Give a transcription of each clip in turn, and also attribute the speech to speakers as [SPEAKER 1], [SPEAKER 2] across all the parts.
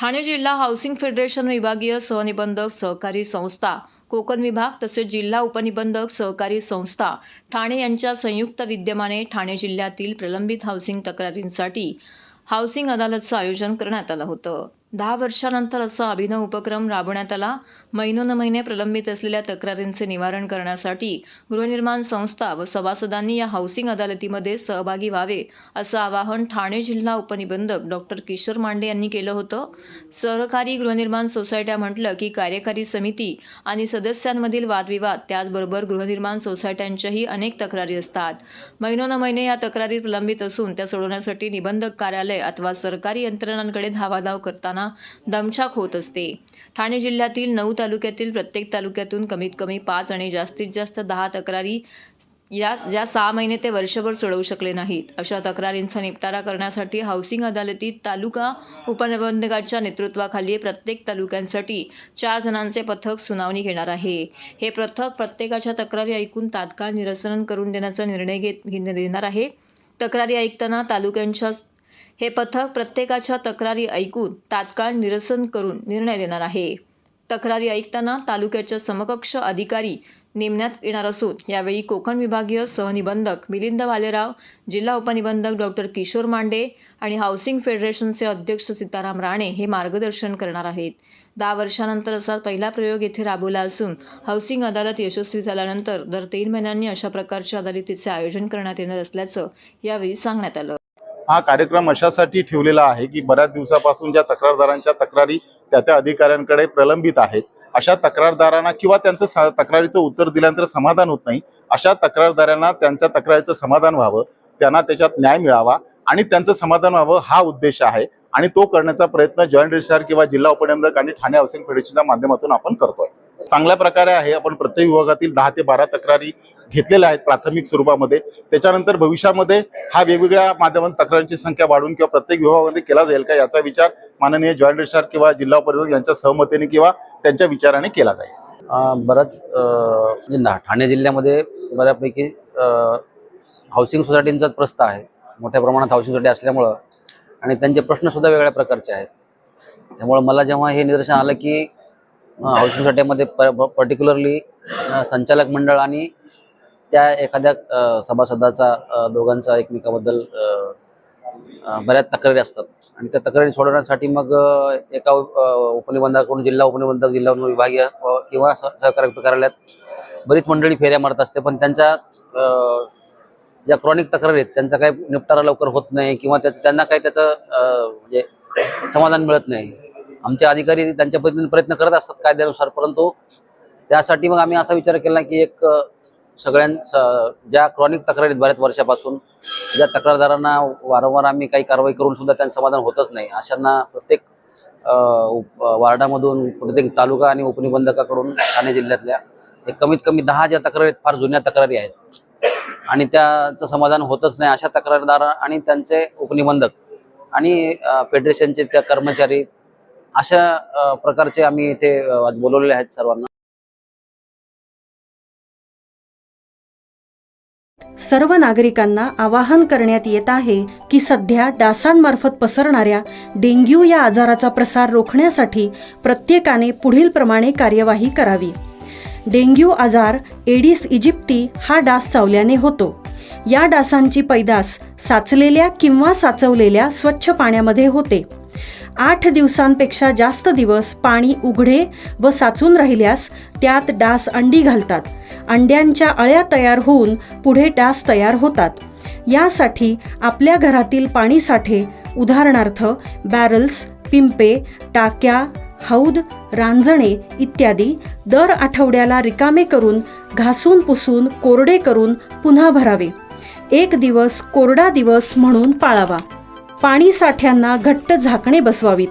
[SPEAKER 1] ठाणे जिल्हा housing federation विभागीय सहनिबंधक सहकारी संस्था कोकण विभाग तसेच जिल्हा उपनिबंधक सहकारी संस्था ठाणे यांच्या संयुक्त विद्यमाने ठाणे जिल्ह्यातील प्रलंबित हाऊसिंग तक्रारींसाठी हाऊसिंग अदालतचं आयोजन करण्यात आलं होतं। 10 वर्षांनंतर असा अभिनव उपक्रम राबवण्यात आला। महिनोन्महिने प्रलंबित असलेल्या तक्रारींचे निवारण करण्यासाठी गृहनिर्माण संस्था व सभासदांनी या हाऊसिंग अदालतीमध्ये सहभागी व्हावे असं आवाहन ठाणे जिल्हा उपनिबंधक डॉक्टर किशोर मांडे यांनी केलं होतं। सहकारी गृहनिर्माण सोसायट्या म्हटलं की कार्यकारी समिती आणि सदस्यांमधील वादविवाद, त्याचबरोबर गृहनिर्माण सोसायट्यांच्याही अनेक तक्रारी असतात। महिनोन्महिने या तक्रारी प्रलंबित असून त्या सोडवण्यासाठी निबंधक कार्यालय अथवा सरकारी यंत्रणांकडे धावाधाव करताना दमछाक होत असते। ठाणे जिल्ह्यातील 9 तालुक्यातील प्रत्येक तालुक्यातून कमीत कमी 5 आणि जास्तीत जास्त 10 तक्रारी ज्या 6 महिने ते वर्षभर सोडवू शकले नाहीत, अशा तक्रारींचा निपटारा करण्यासाठी हाऊसिंग अदालतीत तालुका उपनिबंधकाच्या नेतृत्वाखाली प्रत्येक तालुक्यांसाठी 4 जणांचे पथक सुनावणी घेणार आहे। हे पथक प्रत्येकाच्या तक्रारी ऐकून तात्काळ निरसन करून देण्याचा निर्णय घेणार आहे। तक्रारी ऐकताना हे पथक प्रत्येकाच्या तक्रारी ऐकून तात्काळ निरसन करून निर्णय देणार आहे। तक्रारी ऐकताना तालुक्याच्या समकक्ष अधिकारी नेमण्यात येणार असून यावेळी कोकण विभागीय सहनिबंधक मिलिंद वालेराव, जिल्हा उपनिबंधक डॉक्टर किशोर मांडे आणि हाऊसिंग फेडरेशनचे अध्यक्ष सीताराम राणे हे मार्गदर्शन करणार आहेत। 10 वर्षांनंतर असा पहिला प्रयोग येथे राबवला असून हाऊसिंग अदालत यशस्वी झाल्यानंतर दर 3 महिन्यांनी अशा प्रकारच्या अदालतीचे आयोजन करण्यात येणार असल्याचं यावेळी सांगण्यात आलं।
[SPEAKER 2] हा कार्यक्रम अशासाठी ठेवलेला आहे की बऱ्याच दिवसापासून ज्या तक्रारदारांच्या तक्रारी त्या अधिकाऱ्यांकडे प्रलंबित आहेत, अशा तक्रारदारांना किंवा त्यांचं तक्रारीचं उत्तर दिल्यानंतर समाधान होत नाही, अशा तक्रारदारांना त्यांच्या तक्रारीचं समाधान व्हावं, त्यांना त्याच्यात न्याय मिळावा आणि त्यांचं समाधान व्हावं हा उद्देश आहे आणि तो करण्याचा प्रयत्न जॉईंट रजिस्ट्रार किंवा जिल्हा उपनिबंधक आणि ठाणे हाऊसिंग फेडरेशनच्या माध्यमातून आपण करतोय। चांगल्या प्रकारे आहे। आपण प्रत्येक विभागातील 10 ते 12 तक्रारी घेतलेल्या आहेत प्राथमिक स्वरूपामध्ये। त्याच्यानंतर भविष्यामध्ये हा वेगवेगळ्या माध्यमातून तक्रारींची संख्या वाढवून किंवा प्रत्येक विभागामध्ये केला जाईल का याचा विचार माननीय जॉईंट रजिस्ट्रार किंवा जिल्हा उपनिबंधक यांच्या सहमतीने किंवा त्यांच्या विचाराने केला जाईल।
[SPEAKER 3] बरंच ठाणे जिल्ह्यामध्ये बऱ्यापैकी हाऊसिंग सोसायटींचाच प्रस्त आहे। मोठ्या प्रमाणात हाऊसिंग सोसायटी असल्यामुळं आणि त्यांचे प्रश्नसुद्धा वेगळ्या प्रकारचे आहेत। त्यामुळे मला जेव्हा हे निदर्शन आलं की हाऊसिंग सोसायटीमध्ये पर्टिक्युलरली संचालक मंडळ आणि त्या एखाद्या सभासदाचा दोघांचा एकमेकाबद्दल बऱ्याच तक्रारी असतात आणि त्या तक्रारी सोडवण्यासाठी मग एका उपनिबंधकाकडून जिल्हा उपनिबंधक, जिल्हा विभागीय किंवा सहकारी कार्यालयात बरीच मंडळी फेऱ्या मारत असते, पण त्यांच्या ज्या क्रॉनिक तक्रारी आहेत त्यांचा काही निपटारा लवकर होत नाही किंवा त्यांना काही त्याचं म्हणजे समाधान मिळत नाही। आमचे अधिकारी त्यांच्या पद्धतीने प्रयत्न करत असतात कायद्यानुसार, परंतु त्यासाठी मग आम्ही असा विचार केला की एक ज्या क्रॉनिक तक्रारीत बऱ्याच वर्षापासून ज्या तक्रारदारांना वारंवार आम्ही काही कारवाई करून सुद्धा त्यांचं समाधान होतच नाही, अशांना प्रत्येक वार्डामधून प्रत्येक तालुका आणि उपनिबंधकाकडून ठाणे जिल्ह्यातल्या एक कमीत कमी 10 ज्या तक्रारी फार जुन्या तक्रारी आहेत आणि त्याचं समाधान होतच नाही, अशा तक्रारदार आणि त्यांचे उपनिबंधक आणि फेडरेशनचे त्या कर्मचारी अशा प्रकारचे आम्ही इथे बोलवलेले आहेत सर्वांना।
[SPEAKER 4] सर्व नागरिकांना आवाहन करण्यात येत आहे की सध्या डासांमार्फत पसरणाऱ्या डेंग्यू या आजाराचा प्रसार रोखण्यासाठी प्रत्येकाने पुढील प्रमाणे कार्यवाही करावी। डेंग्यू आजार एडिस इजिप्ती हा डास चावल्याने होतो। या डासांची पैदास साचलेल्या किंवा साचवलेल्या स्वच्छ पाण्यामध्ये होते। 8 दिवसांपेक्षा जास्त दिवस पाणी उघडे व साचून राहिल्यास त्यात डास अंडी घालतात। अंड्यांच्या अळ्या तयार होऊन पुढे डास तयार होतात। यासाठी आपल्या घरातील पाणी साठे, उदाहरणार्थ बॅरल्स, पिंपे, टाक्या, हौद, रांजणे इत्यादी दर आठवड्याला रिकामे करून घासून पुसून कोरडे करून पुन्हा भरावे। 1 दिवस कोरडा दिवस म्हणून पाळावा। पाणी साठ्यांना घट्ट झाकणे बसवावीत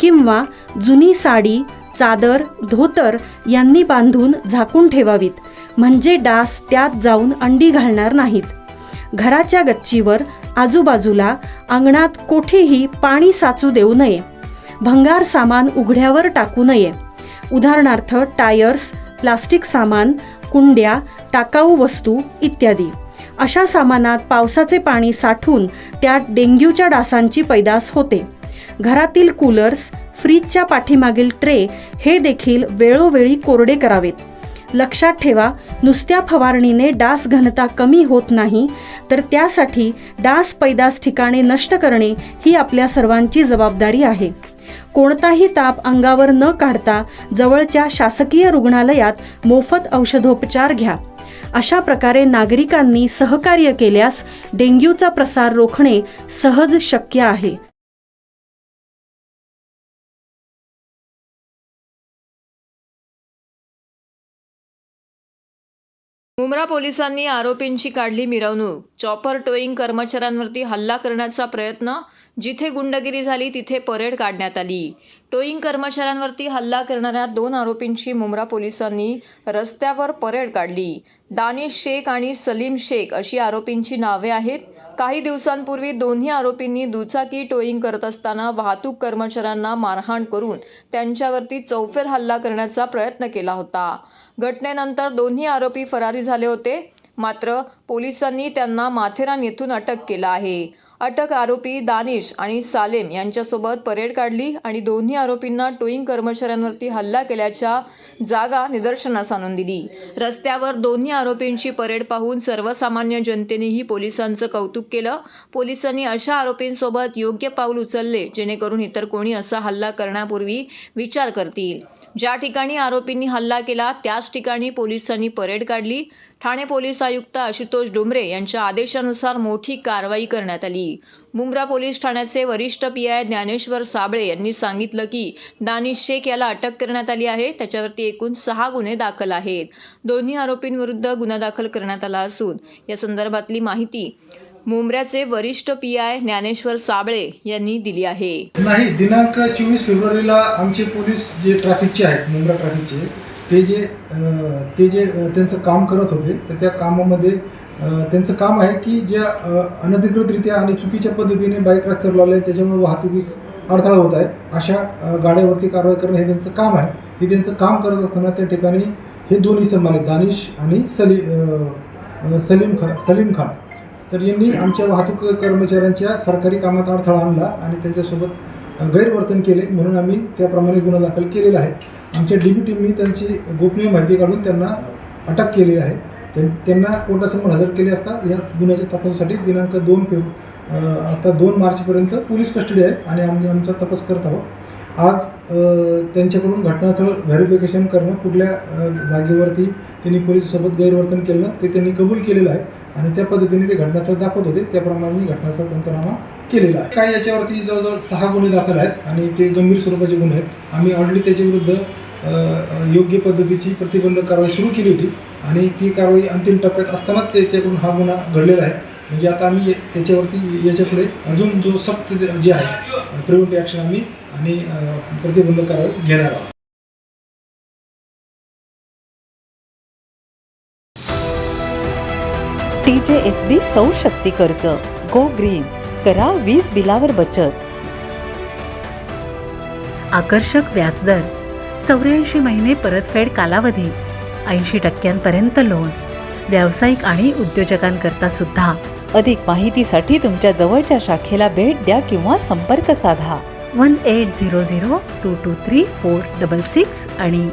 [SPEAKER 4] किंवा जुनी साडी, चादर, धोतर यांनी बांधून झाकून ठेवावीत, म्हणजे डास त्यात जाऊन अंडी घालणार नाहीत। घराच्या गच्चीवर, आजूबाजूला, अंगणात कोठेही पाणी साचू देऊ नये। भंगार सामान उघड्यावर टाकू नये, उदाहरणार्थ टायर्स, प्लास्टिक सामान, कुंड्या, टाकाऊ वस्तू इत्यादी। अशा सामानात पावसाचे पाणी साठून त्यात डेंग्यूच्या डासांची पैदास होते। घरातील कूलर्स, फ्रीजच्या पाठीमागील ट्रे हे देखील वेळोवेळी कोरडे करावेत. लक्षात ठेवा, नुसत्या फवारणीने डास घनता कमी होत नाही, तर त्यासाठी डास पैदास ठिकाणे नष्ट करणे ही आपल्या सर्वांची जबाबदारी आहे. कोणताही ताप अंगावर न काढता जवळच्या शासकीय रुग्णालयात मोफत औषधोपचार घ्या. अशा प्रकारे नागरिकांनी सहकार्य केल्यास डेंग्यूचा प्रसार रोखणे सहज शक्य आहे.
[SPEAKER 1] मुंब्रा पोलिसांनी आरोपींची काढली मिरवणूक. चॉपर टोईंग कर्मचाऱ्यांवरती हल्ला करण्याचा प्रयत्न. जिथे गुंडगिरी झाली तिथे परेड काढण्यात आली. टोईंग कर्मचाऱ्यांवरती हल्ला करणाऱ्या 2 आरोपींची मुंब्रा पोलिसांनी रस्त्यावर परेड काढली. दानिश शेख आणि सलीम शेख अशी आरोपींची नावे आहेत. काही दिवसांपूर्वी दोन्ही आरोपींनी दुचाकी टोईंग करत असताना वाहतूक कर्मचाऱ्यांना मारहाण करून त्यांच्यावरती चौफेर हल्ला करण्याचा प्रयत्न केला होता. घटनेनंतर दोन्ही आरोपी फरारी झाले होते. मात्र पोलिसांनी त्यांना माथेरान येथून अटक केलं आहे. अटक आरोपी दानिश आणि सालेम यांच्यासोबत परेड काढली आणि दोन्ही आरोपींना टोईंग कर्मचाऱ्यांवरती हल्ला केल्याच्या जागा निदर्शनास आणून दिली. रस्त्यावर दोन्ही आरोपींची परेड पाहून सर्वसामान्य जनतेनेही पोलिसांचं कौतुक केलं. पोलिसांनी अशा आरोपींसोबत योग्य पाऊल उचलले जेणेकरून इतर कोणी असा हल्ला करण्यापूर्वी विचार करतील. ज्या ठिकाणी आरोपींनी हल्ला केला त्याच ठिकाणी पोलिसांनी परेड काढली. ठाणे पोलीस आयुक्त आशुतोष डोंबरे यांच्या आदेशानुसार मोठी कारवाई करण्यात आली. मुंब्रा पोलीस ठाण्याचे वरिष्ठ PI ज्ञानेश्वर साबळे यांनी सांगितलं की दानिश शेख याला अटक करण्यात आली आहे. त्याच्यावरती एकूण 6 गुन्हे दाखल आहेत. दोन्ही आरोपींविरुद्ध गुन्हा दाखल करण्यात आला असून या संदर्भातली माहिती मुंब्र्याचे वरिष्ठ PI ज्ञानेश्वर साबळे यांनी दिली आहे.
[SPEAKER 5] नाही, दिनांक 24 फेब्रुवारीला आमचे पोलीस जे ट्रॅफिकचे आहेत, मुंब्रा ट्रॅफिकचे, ते जे त्यांचं काम करत होते, तर त्या कामामध्ये त्यांचं काम आहे की ज्या अनधिकृतरित्या आणि चुकीच्या पद्धतीने बाईक रस्त्यावर लावले त्याच्यामुळे वाहतुकीस अडथळा होत आहे, अशा गाड्यावरती कारवाई करणं हे त्यांचं काम आहे. हे त्यांचं काम करत असताना त्या ठिकाणी हे 2 इसम आले, दानिश आणि सलीम खान. तर यांनी आमच्या वाहतूक कर्मचाऱ्यांच्या सरकारी कामात अडथळा आणला आणि त्यांच्यासोबत गैरवर्तन केले, म्हणून आम्ही त्याप्रमाणे गुन्हा दाखल केलेला आहे. आमच्या DB टीमनी त्यांची गोपनीय माहिती काढून त्यांना अटक केलेली आहे. त्यांना कोर्टासमोर हजर केले असता या गुन्ह्याच्या तपासासाठी दिनांक 2 मार्चपर्यंत पोलीस कस्टडी आहे आणि आम्ही आमचा तपास करत आहोत. आज त्यांच्याकडून घटनास्थळ व्हेरिफिकेशन करणं, कुठल्या जागेवरती त्यांनी पोलिसांसोबत गैरवर्तन केलं ते त्यांनी कबूल केलेलं आहे आणि त्या पद्धतीने ते घटनास्थळ दाखवत होते, त्याप्रमाणे घटनास्थळ पंचनामा केलेला आहे. काय याच्यावरती जवळजवळ 6 गुन्हे दाखल आहेत आणि ते गंभीर स्वरूपाचे गुन्हे आहेत. आम्ही ऑलरेडी त्याच्याविरुद्ध योग्य पद्धतीची प्रतिबंधक कारवाई सुरू केली होती आणि ती कारवाई अंतिम टप्प्यात असतानाच त्याच्याकडून हा गुन्हा घडलेला आहे. म्हणजे आता आम्ही त्याच्यावरती याच्यापुढे अजून जो सक्त जे आहे प्रिव्हेंटिव्ह ॲक्शन आम्ही आणि प्रतिबंधक कारवाई घेणार आहोत.
[SPEAKER 6] TJSB सौर शक्ती कर्ज. Go green. करा वीज बिलावर बचत.
[SPEAKER 7] आकर्षक व्याजदर, 84 महिने परतफेड कालावधी, 80% लोन, व्यावसायिक आणि उद्योजकांकरता सुद्धा.
[SPEAKER 6] अधिक माहितीसाठी तुमच्या जवळच्या शाखेला भेट द्या किंवा संपर्क साधा.
[SPEAKER 7] 1800-223-466 आणि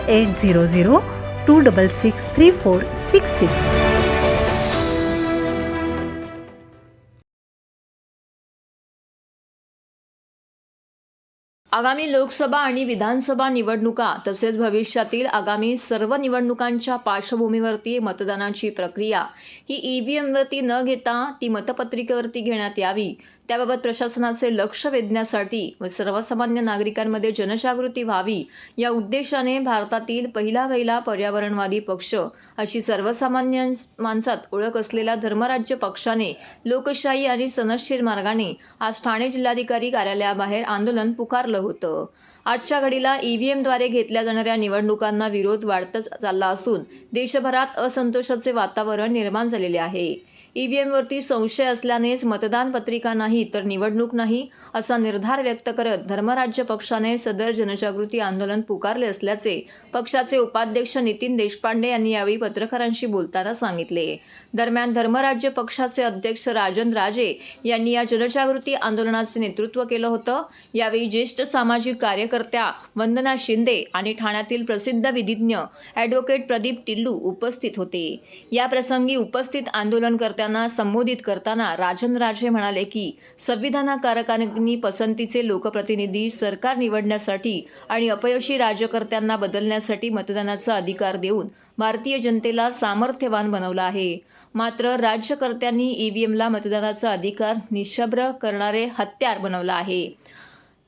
[SPEAKER 7] 1800-266-3466.
[SPEAKER 1] आगामी लोकसभा आणि विधानसभा निवडणुका तसेच भविष्यातील आगामी सर्व निवडणुकांच्या पार्श्वभूमीवरती मतदानाची प्रक्रिया ही EVMवरती न घेता ती मतपत्रिकेवरती घेण्यात यावी, त्याबाबत प्रशासनाचे लक्ष वेधण्यासाठी व सर्वसामान्य नागरिकांमध्ये जनजागृती व्हावी या उद्देशाने भारतातील पहिला पर्यावरणवादी पक्ष अशी सर्वसामान्य माणसात ओळख असलेल्या धर्मराज्य पक्षाने लोकशाही आणि सनदशीर मार्गाने आज ठाणे जिल्हाधिकारी कार्यालयाबाहेर आंदोलन पुकारलं होतं. आजच्या घडीला EVMद्वारे घेतल्या जाणाऱ्या निवडणुकांना विरोध वाढतच चालला असून देशभरात असंतोषाचे वातावरण निर्माण झालेले आहे. ईव्हीएमवरती संशय असल्यानेच मतदान पत्रिका नाही तर निवडणूक नाही असा निर्धार व्यक्त करत धर्मराज्य पक्षाने सदर जनजागृती आंदोलन पुकारले असल्याचे पक्षाचे उपाध्यक्ष नितीन देशपांडे यांनी यावेळी पत्रकारांशी बोलताना सांगितले. दरम्यान धर्मराज्य पक्षाचे अध्यक्ष राजन राजे यांनी या जनजागृती आंदोलनाचे नेतृत्व केलं होतं. यावेळी ज्येष्ठ सामाजिक कार्यकर्त्या वंदना शिंदे आणि ठाण्यातील प्रसिद्ध विधिज्ञ ॲडव्होकेट प्रदीप टिल्लू उपस्थित होते. या प्रसंगी उपस्थित आंदोलनकर्त्यांना संबोधित करताना राजन राजे म्हणाले की संविधानकारकांनी पसंतीचे लोकप्रतिनिधी सरकार निवडण्यासाठी आणि अपयशी राज्यकर्त्यांना बदलण्यासाठी मतदानाचा अधिकार देऊन भारतीय जनतेला सामर्थ्यवान बनवलं आहे. मात्र राज्यकर्त्यांनी ईव्हीएमला मतदानाचा अधिकार निःशब्द करणारे हत्यार बनवलं आहे.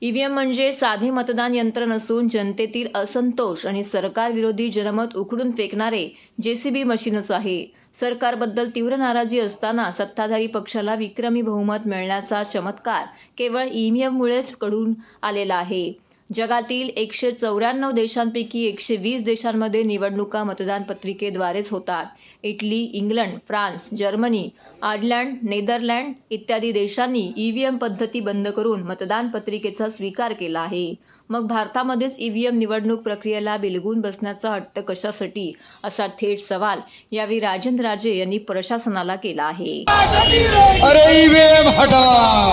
[SPEAKER 1] ईव्हीएम म्हणजे साधे मतदान यंत्र नसून जनतेतील असंतोष आणि सरकारविरोधी जनमत उखडून फेकणारे JCB मशीनच आहे. सरकारबद्दल तीव्र नाराजी असताना सत्ताधारी पक्षाला विक्रमी बहुमत मिळण्याचा चमत्कार केवळ ईव्हीएममुळेच घडून आलेला आहे. जगातील 194 देशांपैकी 120 देशांमध्ये निवडणुका मतदान पत्रिकेद्वारेच होतात. Italy, England, France, Germany, Ireland, Netherland इत्यादी देशांनी ईव्हीएम पद्धती बंद करून मतदान पत्रिकेचा स्वीकार केला आहे. मग भारतामध्येच ईव्हीएम निवडणूक प्रक्रियेला बिलगून बसण्याचा हट्ट कशासाठी असा थेट सवाल यावेळी राजेंद्र राजे यांनी प्रशासनाला केला आहे.
[SPEAKER 8] अरे ईवीएम हटाओ,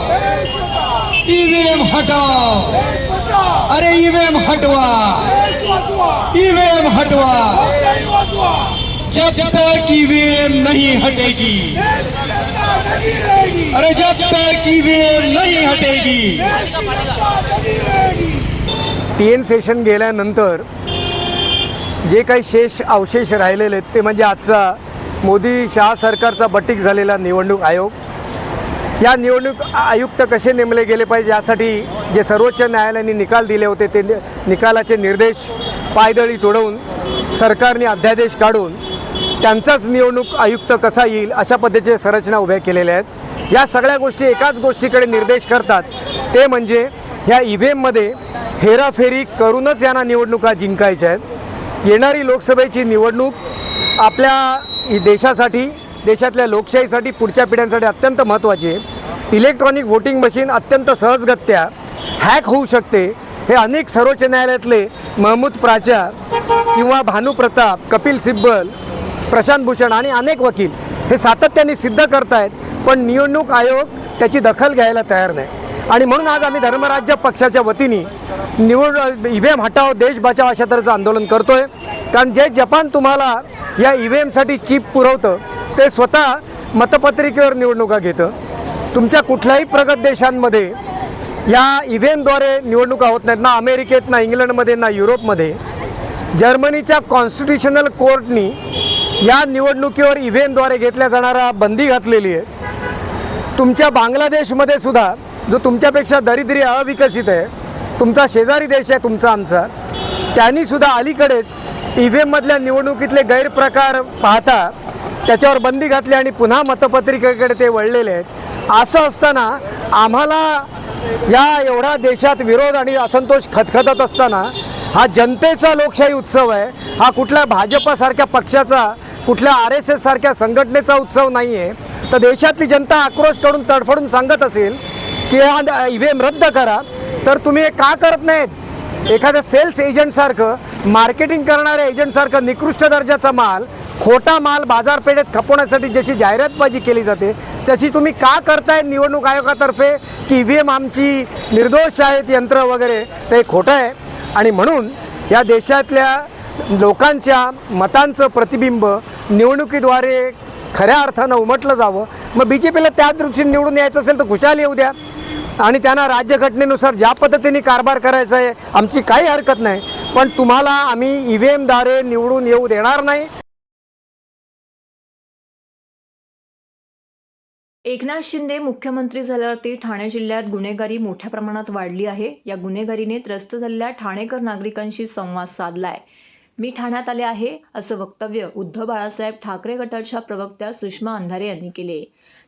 [SPEAKER 8] ईवीएम हटाओ, अरे ईवीएम हटवा, ईवीएम हटवा. जब तक ईवीएम नहीं हटेगी, अरे जब तक ईवीएम नहीं हटेगी.
[SPEAKER 9] TN सेशन गेल्यानंतर जे काही अवशेष राहिलेले आहेत ते म्हणजे आजचा मोदी शहा सरकारचा बटीक झालेला निवडणूक आयोग. या निवडणूक आयुक्त कसे नेमले गेले पाहिजे यासाठी जे सर्वोच्च न्यायालयाने निकाल दिले होते ते निकालाचे निर्देश पायदळी तोडवून सरकारने अध्यादेश काढून त्यांचाच निवडणूक आयुक्त कसा येईल अशा पद्धतीच्या संरचना उभ्या केलेल्या आहेत. या सगळ्या गोष्टी एकाच गोष्टीकडे निर्देश करतात, ते म्हणजे ह्या ईव्हीएममध्ये हेराफेरी करूनच यांना निवडणुका जिंकायच्या आहेत. येणारी लोकसभेची निवडणूक आपल्या देशासाठी, देशातल्या लोकशाहीसाठी, पुढच्या पिढ्यांसाठी अत्यंत महत्त्वाची आहे. इलेक्ट्रॉनिक व्होटिंग मशीन अत्यंत सहजगत्या हॅक होऊ शकते हे अनेक सर्वोच्च न्यायालयातले महमूद प्राचार किंवा भानू प्रताप, कपिल सिब्बल, प्रशांत भूषण आणि अनेक वकील हे सातत्याने सिद्ध करत आहेत, पण निवडणूक आयोग त्याची दखल घ्यायला तयार नाही. आणि म्हणून आज आम्ही धर्मराज्य पक्षाच्या वतीने ईव्हीएम हटाओ देश बचाव अशा तऱ्हेचं आंदोलन करतोय. कारण जे जपान तुम्हाला या ईव्हीएमसाठी चिप पुरवतं ते स्वतः मतपत्रिकेवर निवडणुका घेतं. तुमच्या कुठल्याही प्रगत देशांमध्ये या ईव्हीएमद्वारे निवडणुका होत नाहीत, ना अमेरिकेत, ना इंग्लंडमध्ये, ना युरोपमध्ये. जर्मनीच्या कॉन्स्टिट्युशनल कोर्टनी या निवडणुकीवर ईव्हीएमद्वारे घेतल्या जाणारा बंदी घातलेली आहे. तुमच्या बांगलादेशमध्ये सुद्धा, जो तुमच्यापेक्षा दरिद्री अविकसित आहे, तुमचा शेजारी देश आहे तुमचा आमचा, त्यांनीसुद्धा अलीकडेच ईव्हीएममधल्या निवडणुकीतले गैरप्रकार पाहता त्याच्यावर बंदी घातली आणि पुन्हा मतपत्रिकेकडे ते वळलेले आहेत. असं असताना आम्हाला या एवढा देशात विरोध आणि असंतोष खतखतत असताना हा जनतेचा लोकशाही उत्सव आहे, हा कुठल्या भाजपासारख्या पक्षाचा, कुठल्या RSS सारख्या संघटनेचा उत्सव नाही आहे. तर देशातली जनता आक्रोश करून तडफडून सांगत असेल की हा ईव्हीएम रद्द करा, तर तुम्ही हे का करत नाहीत? एखाद्या सेल्स एजंटसारखं, मार्केटिंग करणाऱ्या एजंटसारखं निकृष्ट दर्जाचा माल, खोटा माल बाजारपेठेत खपवण्यासाठी जशी जाहिरातबाजी केली जाते तशी तुम्ही का करताय निवडणूक आयोगातर्फे की ईव्हीएम आमची निर्दोष आहेत यंत्र वगैरे? ते खोटं आहे. आणि म्हणून या देशातल्या लोकांच्या मतांचं प्रतिबिंब निवडणुकीद्वारे खऱ्या अर्थानं उमटलं जावं. मग BJPला त्या दृष्टीने निवडून यायचं असेल तर खुशाल येऊ द्या आणि त्यांना राज्यघटनेनुसार ज्या पद्धतीने कारभार करायचा आहे आमची काही हरकत नाही, पण तुम्हाला आम्ही ईव्हीएमद्वारे निवडून येऊ देणार नाही.
[SPEAKER 1] एकनाथ शिंदे मुख्यमंत्री झाल्यावरती ठाणे जिल्ह्यात गुन्हेगारी मोठ्या प्रमाणात वाढली आहे. या गुन्हेगारीने त्रस्त झालेल्या ठाणेकर नागरिकांशी संवाद साधलाय. मी ठाण्यात आले आहे असं वक्तव्य उद्धव बाळासाहेब ठाकरे गटाच्या प्रवक्त्या सुषमा अंधारे यांनी केले.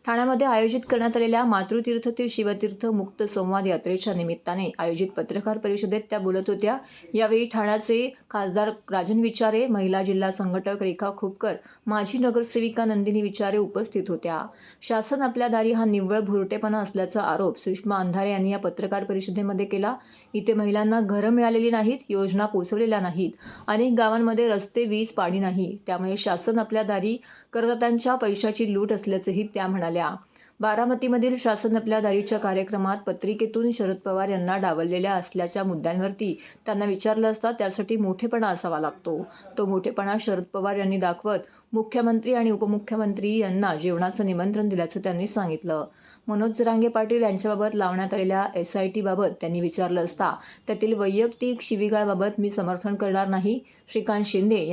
[SPEAKER 1] ठाण्यामध्ये आयोजित करण्यात आलेल्या मातृतीर्थ ते शिवतीर्थ मुक्त संवाद यात्रेच्या निमित्ताने आयोजित पत्रकार परिषदेत त्या बोलत होत्या. यावेळी ठाण्याचे खासदार राजन विचारे, महिला जिल्हा संघटक रेखा खोपकर, माजी नगरसेविका नंदिनी विचारे उपस्थित होत्या. शासन आपल्या दारी हा निव्वळ भुरटेपणा असल्याचा आरोप सुषमा अंधारे यांनी या पत्रकार परिषदेमध्ये केला. इथे महिलांना घरं मिळालेली नाहीत, योजना पोहोचवलेल्या नाहीत, अनेक गावांमध्ये रस्ते, वीज, पाणी नाही. त्यामुळे शासन आपल्या दारी करदात्यांच्या पैशाची लूट असल्याचंही त्या म्हणाल्या. बारामतीमधील शासन आपल्या दारीच्या कार्यक्रमात पत्रिकेतून शरद पवार यांना डावललेल्या असल्याच्या मुद्द्यांवरती त्यांना विचारलं असता त्यासाठी मोठेपणा असावा लागतो. तो मोठेपणा शरद पवार यांनी दाखवत मुख्यमंत्री आणि उपमुख्यमंत्री यांना जेवणाचं निमंत्रण दिल्याचं त्यांनी सांगितलं. मनोज जरांगे पाटील यांच्याबाबत लावण्यात आलेल्या SIT बाबत त्यांनी विचारलं असता त्यातील वैयक्तिक शिवीगाळबाबत मी समर्थन करणार नाही. श्रीकांत शिंदे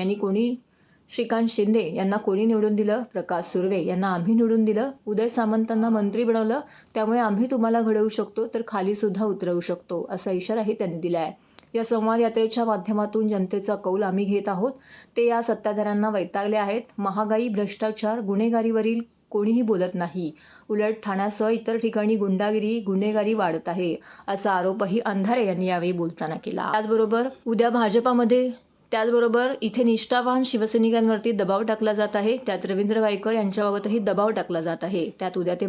[SPEAKER 1] यांना कोणी निवडून दिलं? प्रकाश सुर्वे यांना आम्ही निवडून दिलं. उदय सामंतांना मंत्री बनवलं. त्यामुळे आम्ही तुम्हाला घडवू शकतो तर खाली सुद्धा उतरवू शकतो, असा इशाराही त्यांनी दिला आहे. या संवाद यात्रेच्या माध्यमातून जनतेचा कौल आम्ही घेत आहोत. ते या सत्ताधाऱ्यांना वैतागले आहेत. महागाई, भ्रष्टाचार, गुन्हेगारीवरील कोणीही बोलत नाही. उलट ठाण्यासह इतर ठिकाणी गुंडागिरी, गुन्हेगारी वाढत आहे, असा आरोपही अंधारे यांनी यावेळी बोलताना केला. त्याचबरोबर इथे निष्ठावान शिवसैनिकांवरती दबाव टाकला जात आहे. त्यात रवींद्र वायकर यांच्याबाबतही दबाव टाकला जात आहे. त्यात उद्या ते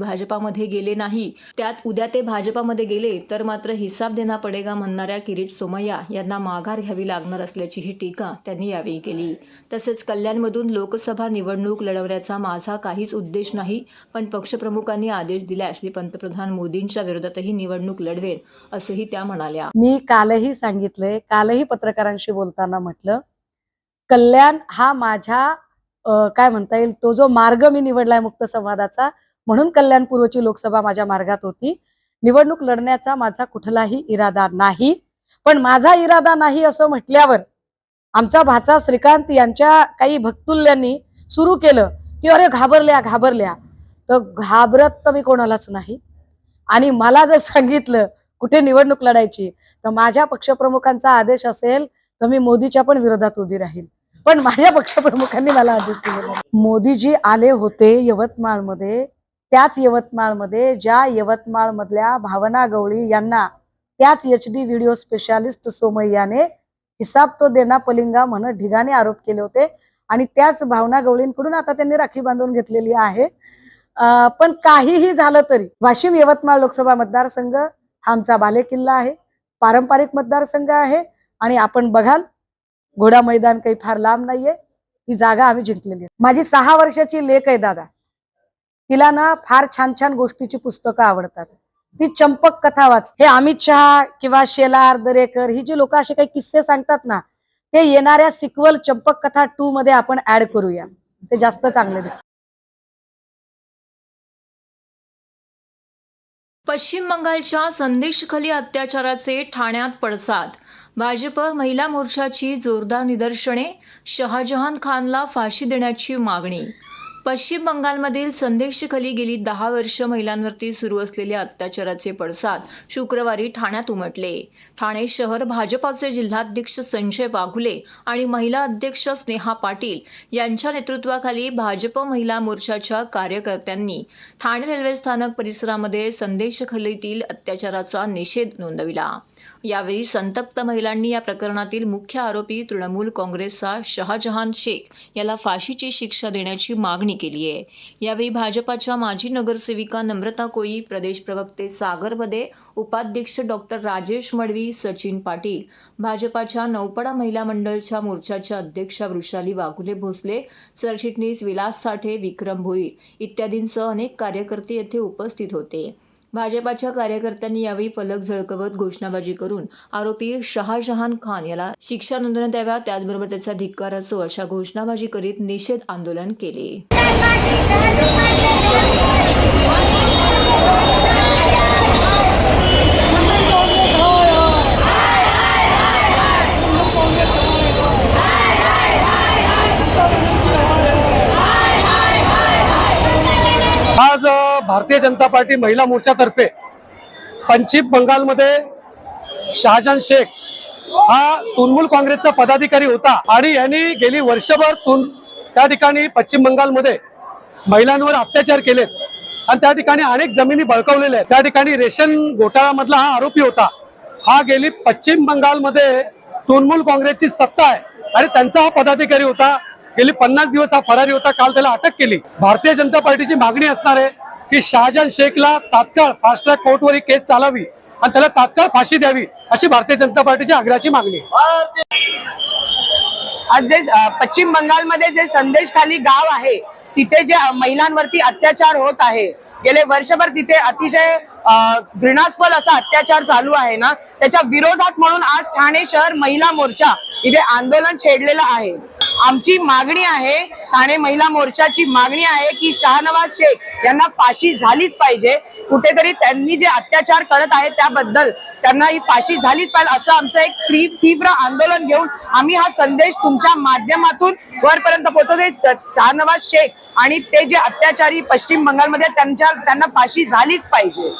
[SPEAKER 1] भाजपामध्ये गेले तर मात्र हिसाब देना पडेगा म्हणणाऱ्या किरीट सोमय्या यांना माघार घ्यावी लागणार असल्याचीही टीका त्यांनी यावेळी केली. तसेच कल्याणमधून लोकसभा निवडणूक लढवण्याचा माझा काहीच उद्देश नाही, पण पक्षप्रमुखांनी आदेश दिल्यास मी पंतप्रधान मोदींच्या विरोधातही निवडणूक लढवेन, असंही त्या म्हणाल्या.
[SPEAKER 10] मी कालही सांगितलंय, कालही पत्रकारांशी बोलताना म्हटलं, कल्याण हा माझ्या काय म्हणता येईल तो जो मार्ग मी निवडलाय मुक्त संवादाचा, म्हणून कल्याण पूर्वची लोकसभा माझ्या मार्गात होती. निवडणूक लढण्याचा माझा कुठलाही इरादा नाही. पण माझा इरादा नाही असं म्हटल्यावर आमचा भाचा श्रीकांत यांच्या काही भक्तुल्यांनी सुरू केलं की अरे घाबरल्या. तर घाबरत तर मी कोणालाच नाही. आणि मला जर सांगितलं कुठे निवडणूक लढायची तर माझ्या पक्षप्रमुखांचा आदेश असेल तर मी मोदीच्या पण विरोधात उभी राहील. पण माझ्या पक्षप्रमुखांनी मला आदेश दिले. मोदीजी आले होते यवतमाळमध्ये, त्याच यवतमाळमध्ये ज्या यवतमाळमधल्या भावना गवळी यांना त्याच HD व्हिडिओ स्पेशालिस्ट सोमय्याने हिसाब तो देना पलिंगा म्हणत ढिगाने आरोप केले होते. आणि त्याच भावना गवळींकडून आता त्यांनी राखी बांधून घेतलेली आहे. पण काहीही झालं तरी वाशिम यवतमाळ लोकसभा मतदारसंघ हा आमचा बालेकिल्ला आहे, पारंपरिक मतदारसंघ आहे. आणि आपण बघाल घोडा मैदान काही फार लांब नाहीये, ती जागा आम्ही जिंकलेली आहे. माझी 6 वर्षाची लेक आहे दादा, तिला ना फार छान छान गोष्टीची पुस्तकं आवडतात. ती चंपक कथा वाच. हे अमित शहा किंवा शेलार दरेकर ही जी लोक असे काही किस्से सांगतात ना, ते येणाऱ्या सिक्वल चंपक कथा 2 मध्ये आपण ऍड करूया, ते जास्त चांगले दिसतात.
[SPEAKER 1] पश्चिम बंगालच्या संदेशखाली अत्याचाराचे ठाण्यात पडसाद. भाजप महिला मोर्चाची जोरदार निदर्शने. शहाजहान खानला फाशी देण्याची मागणी. पश्चिम बंगालमधील संदेशखाली गेली 10 वर्ष महिलांवरती सुरू असलेल्या अत्याचाराचे पडसाद शुक्रवारी ठाण्यात उमटले. ठाणे शहर भाजपाचे जिल्हाध्यक्ष संजय वाघुले आणि महिला अध्यक्ष स्नेहा पाटील यांच्या नेतृत्वाखाली भाजप महिला मोर्चाच्या कार्यकर्त्यांनी ठाणे रेल्वे स्थानक परिसरामध्ये संदेशखालीतील अत्याचाराचा निषेध नोंदविला. यावेळी संतप्त महिलांनी या प्रकरणातील मुख्य आरोपी तृणमूल काँग्रेसचा शहाजहान शेख याला फाशीची शिक्षा देण्याची मागणी केली आहे. यावेळी भाजपाच्या माजी नगरसेविका नम्रता कोळी, प्रदेश प्रवक्ते सागर बदे, उपाध्यक्ष डॉक्टर राजेश मडवी, सचिन पाटील, भाजपाच्या नौपडा महिला मंडळच्या मोर्चाच्या अध्यक्षा वृषाली वाघुले भोसले, सरचिटणीस विलास साठे, विक्रम भोईर इत्यादींसह अनेक कार्यकर्ते येथे उपस्थित होते. भाजपाच्या कार्यकर्त्यांनी यावेळी फलक झळकवत घोषणाबाजी करून आरोपी शहाजहान खान याला शिक्षा नोंदवण्यात याव्या, त्याचबरोबर त्याचा धिक्कार असो अशा घोषणाबाजी करीत निषेध आंदोलन केले.
[SPEAKER 9] आज भारतीय जनता पार्टी महिला मोर्चातर्फे पश्चिम बंगालमध्ये शहाजहान शेख हा तृणमूल काँग्रेसचा पदाधिकारी होता आणि यांनी गेली वर्षभर त्या ठिकाणी पश्चिम बंगालमध्ये महिलांवर अत्याचार केलेत. आणि त्या ठिकाणी अनेक जमिनी बळकावलेल्या आहेत. त्या ठिकाणी रेशन घोटाळ्यामधला हा आरोपी होता. हा गेली पश्चिम बंगालमध्ये तृणमूल काँग्रेसची सत्ता आहे आणि त्यांचा हा पदाधिकारी होता. गेली 50 दिवस हा फरारी होता. काल त्याला अटक केली. भारतीय जनता पार्टीची मागणी असणार आहे की शाहजहान शेखला तात्काळ फास्ट ट्रॅक कोर्टवर ही केस चालावी आणि त्याला तात्काळ फाशी द्यावी, अशी भारतीय जनता पार्टीच्या आग्रहाची मागणी आहे.
[SPEAKER 11] आज जे पश्चिम बंगालमध्ये जे संदेश खाली गाव आहे तिथे जे महिलांवरती अत्याचार होत आहे, गेले वर्षभर तिथे अतिशय घृणास्पद असा अत्याचार चालू आहे ना, त्याच्या विरोधात म्हणून आज ठाणे शहर महिला मोर्चा इथे आंदोलन छेडलेलं आहे. आमची मागणी आहे, ठाणे महिला मोर्चाची मागणी आहे की शाहनवाज शेख यांना फाशी झालीच पाहिजे. कुठेतरी त्यांनी जे अत्याचार करत आहेत त्याबद्दल त्यांना ही फाशी झालीच पाहिजे असं आमचं एक तीव्र आंदोलन घेऊन आम्ही हा संदेश तुमच्या माध्यमातून वरपर्यंत पोहोचवतोय. शाहनवाज शेख आणि ते जे अत्याचारी पश्चिम बंगालमध्ये त्यांना फाशी झालीच पाहिजे.